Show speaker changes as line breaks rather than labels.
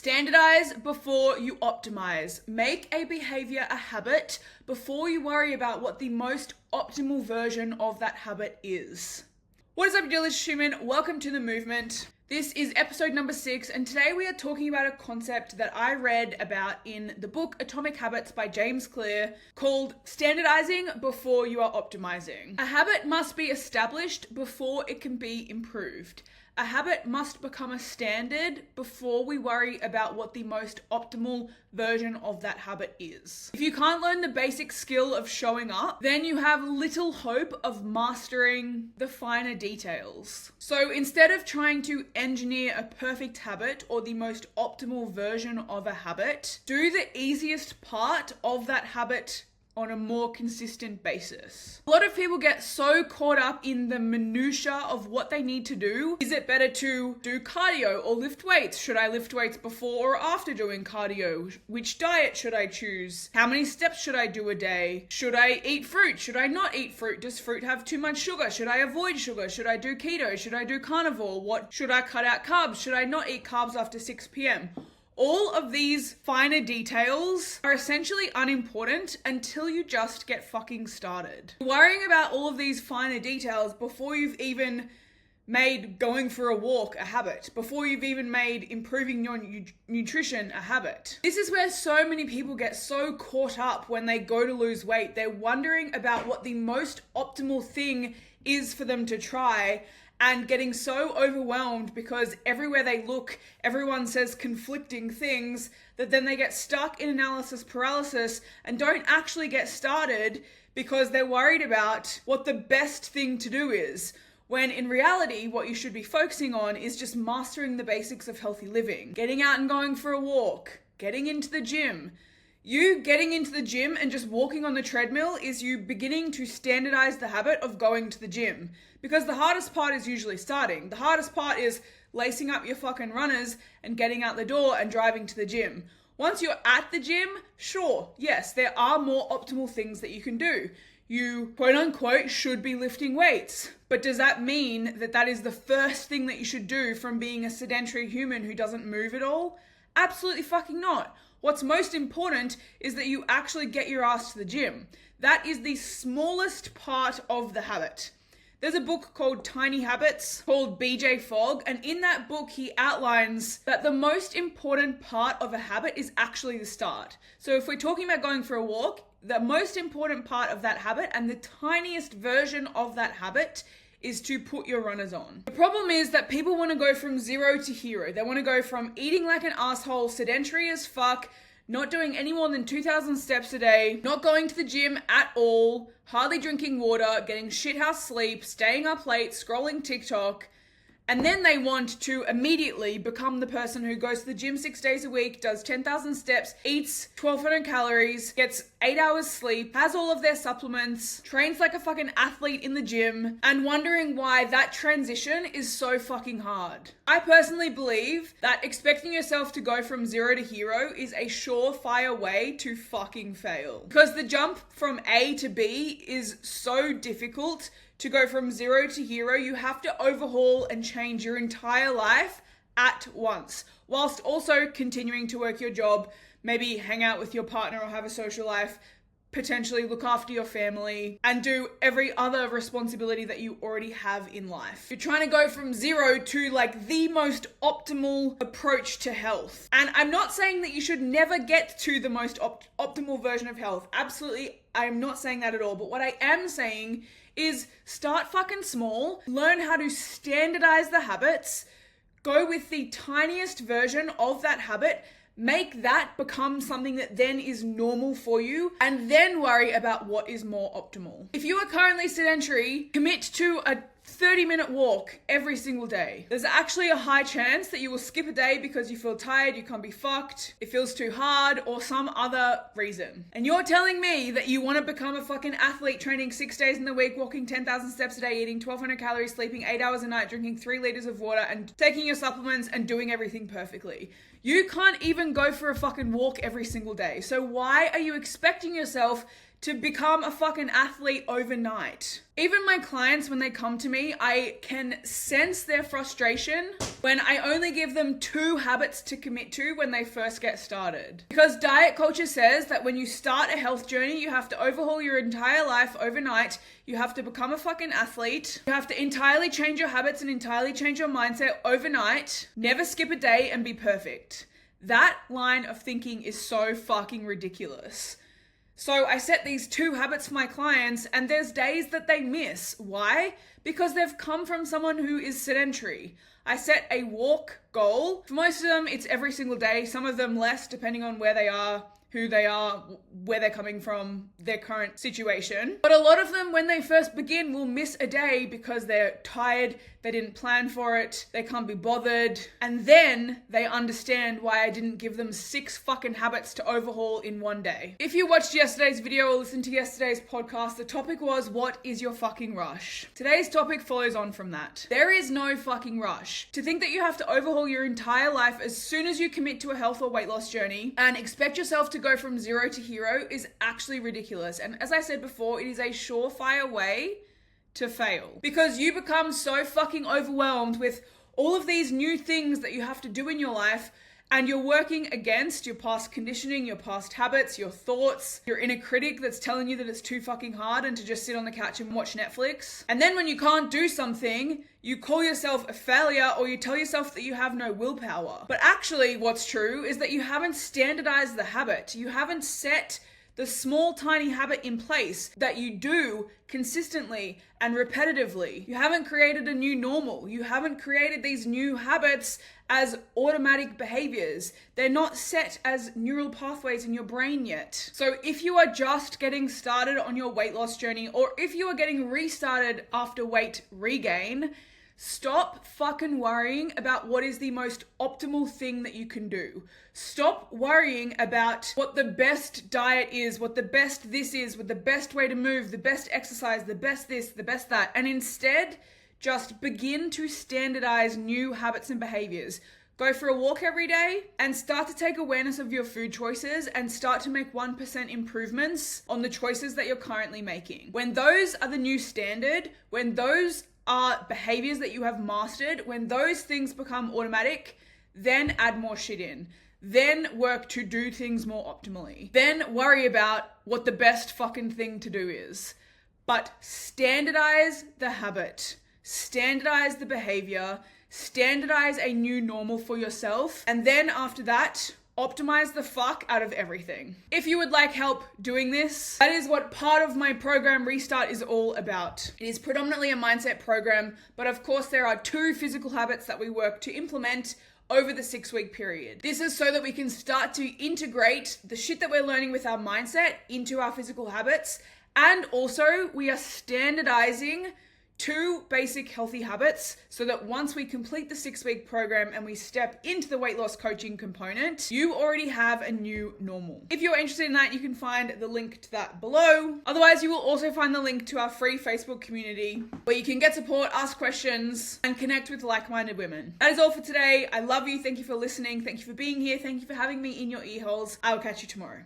Standardize before you optimize. Make a behavior a habit before you worry about what the most optimal version of that habit is. What is up, Delicious Human? Welcome to the movement. This is episode number 6, and today we are talking about a concept that I read about in the book Atomic Habits by James Clear called standardizing before you are optimizing. A habit must be established before it can be improved. A habit must become a standard before we worry about what the most optimal version of that habit is. If you can't learn the basic skill of showing up, then you have little hope of mastering the finer details. So instead of trying to engineer a perfect habit or the most optimal version of a habit, do the easiest part of that habit on a more consistent basis. A lot of people get so caught up in the minutia of what they need to do. Is it better to do cardio or lift weights? Should I lift weights before or after doing cardio? Which diet should I choose? How many steps should I do a day? Should I eat fruit? Should I not eat fruit? Does fruit have too much sugar? Should I avoid sugar? Should I do keto? Should I do carnivore? What should I cut out carbs? Should I not eat carbs after 6 p.m.? All of these finer details are essentially unimportant until you just get fucking started. Worrying about all of these finer details before you've even made going for a walk a habit, before you've even made improving your nutrition a habit. This is where so many people get so caught up when they go to lose weight. They're wondering about what the most optimal thing is for them to try, and getting so overwhelmed because everywhere they look, everyone says conflicting things, that then they get stuck in analysis paralysis and don't actually get started because they're worried about what the best thing to do is. When in reality, what you should be focusing on is just mastering the basics of healthy living. Getting out and going for a walk, getting into the gym. You getting into the gym and just walking on the treadmill is you beginning to standardize the habit of going to the gym. Because the hardest part is usually starting. The hardest part is lacing up your fucking runners and getting out the door and driving to the gym. Once you're at the gym, sure, yes, there are more optimal things that you can do. You, quote unquote, should be lifting weights. But does that mean that that is the first thing that you should do from being a sedentary human who doesn't move at all? Absolutely fucking not. What's most important is that you actually get your ass to the gym. That is the smallest part of the habit. There's a book called Tiny Habits called BJ Fogg, and in that book he outlines that the most important part of a habit is actually the start. So if we're talking about going for a walk, the most important part of that habit and the tiniest version of that habit is to put your runners on. The problem is that people want to go from zero to hero. They want to go from eating like an asshole, sedentary as fuck, not doing any more than 2,000 steps a day, not going to the gym at all, hardly drinking water, getting shithouse sleep, staying up late, scrolling TikTok, and then they want to immediately become the person who goes to the gym 6 days a week, does 10,000 steps, eats 1,200 calories, gets 8 hours sleep, has all of their supplements, trains like a fucking athlete in the gym, and wondering why that transition is so fucking hard. I personally believe that expecting yourself to go from zero to hero is a surefire way to fucking fail. Because the jump from A to B is so difficult. To go from zero to hero, you have to overhaul and change your entire life at once, whilst also continuing to work your job, maybe hang out with your partner or have a social life, potentially look after your family, and do every other responsibility that you already have in life. You're trying to go from zero to like the most optimal approach to health. And I'm not saying that you should never get to the most optimal version of health. Absolutely, I'm not saying that at all. But what I am saying is start fucking small, learn how to standardize the habits, go with the tiniest version of that habit, make that become something that then is normal for you, and then worry about what is more optimal. If you are currently sedentary, commit to a 30-minute walk every single day. There's actually a high chance that you will skip a day because you feel tired, you can't be fucked, it feels too hard, or some other reason. And you're telling me that you want to become a fucking athlete training 6 days in the week, walking 10,000 steps a day, eating 1,200 calories, sleeping 8 hours a night, drinking 3 liters of water, and taking your supplements and doing everything perfectly. You can't even go for a fucking walk every single day. So why are you expecting yourself to become a fucking athlete overnight? Even my clients, when they come to me, I can sense their frustration when I only give them 2 habits to commit to when they first get started. Because diet culture says that when you start a health journey, you have to overhaul your entire life overnight. You have to become a fucking athlete. You have to entirely change your habits and entirely change your mindset overnight. Never skip a day and be perfect. That line of thinking is so fucking ridiculous. So I set these 2 habits for my clients, and there's days that they miss. Why? Because they've come from someone who is sedentary. I set a walk goal. For most of them, it's every single day. Some of them less, depending on where they are, who they are, where they're coming from, their current situation. But a lot of them, when they first begin, will miss a day because they're tired, they didn't plan for it, they can't be bothered, and then they understand why I didn't give them 6 fucking habits to overhaul in one day. If you watched yesterday's video or listened to yesterday's podcast, the topic was, what is your fucking rush? Today's topic follows on from that. There is no fucking rush. To think that you have to overhaul your entire life as soon as you commit to a health or weight loss journey and expect yourself to go from 0 to hero is actually ridiculous. And as I said before, it is a surefire way to fail, because you become so fucking overwhelmed with all of these new things that you have to do in your life, and you're working against your past conditioning, your past habits, your thoughts, your inner critic that's telling you that it's too fucking hard and to just sit on the couch and watch Netflix. And then when you can't do something, you call yourself a failure, or you tell yourself that you have no willpower. But actually what's true is that you haven't standardized the habit. You haven't set the small tiny habit in place that you do consistently and repetitively. You haven't created a new normal. You haven't created these new habits as automatic behaviors. They're not set as neural pathways in your brain yet. So if you are just getting started on your weight loss journey, or if you are getting restarted after weight regain, stop fucking worrying about what is the most optimal thing that you can do. Stop worrying about what the best diet is, what the best this is, what the best way to move, the best exercise, the best this, the best that. And instead, just begin to standardize new habits and behaviors. Go for a walk every day and start to take awareness of your food choices and start to make 1% improvements on the choices that you're currently making. When those are the new standard, when those are behaviors that you have mastered, when those things become automatic, then add more shit in. Then work to do things more optimally. Then worry about what the best fucking thing to do is. But standardize the habit, standardize the behavior, standardize a new normal for yourself. And then after that, optimize the fuck out of everything. If you would like help doing this, that is what part of my program Restart is all about. It is predominantly a mindset program, but of course there are 2 physical habits that we work to implement over the 6-week period. This is so that we can start to integrate the shit that we're learning with our mindset into our physical habits. And also we are standardizing 2 basic healthy habits so that once we complete the 6-week program and we step into the weight loss coaching component, you already have a new normal. If you're interested in that, you can find the link to that below. Otherwise, you will also find the link to our free Facebook community where you can get support, ask questions, and connect with like-minded women. That is all for today. I love you. Thank you for listening. Thank you for being here. Thank you for having me in your ear holes. I will catch you tomorrow.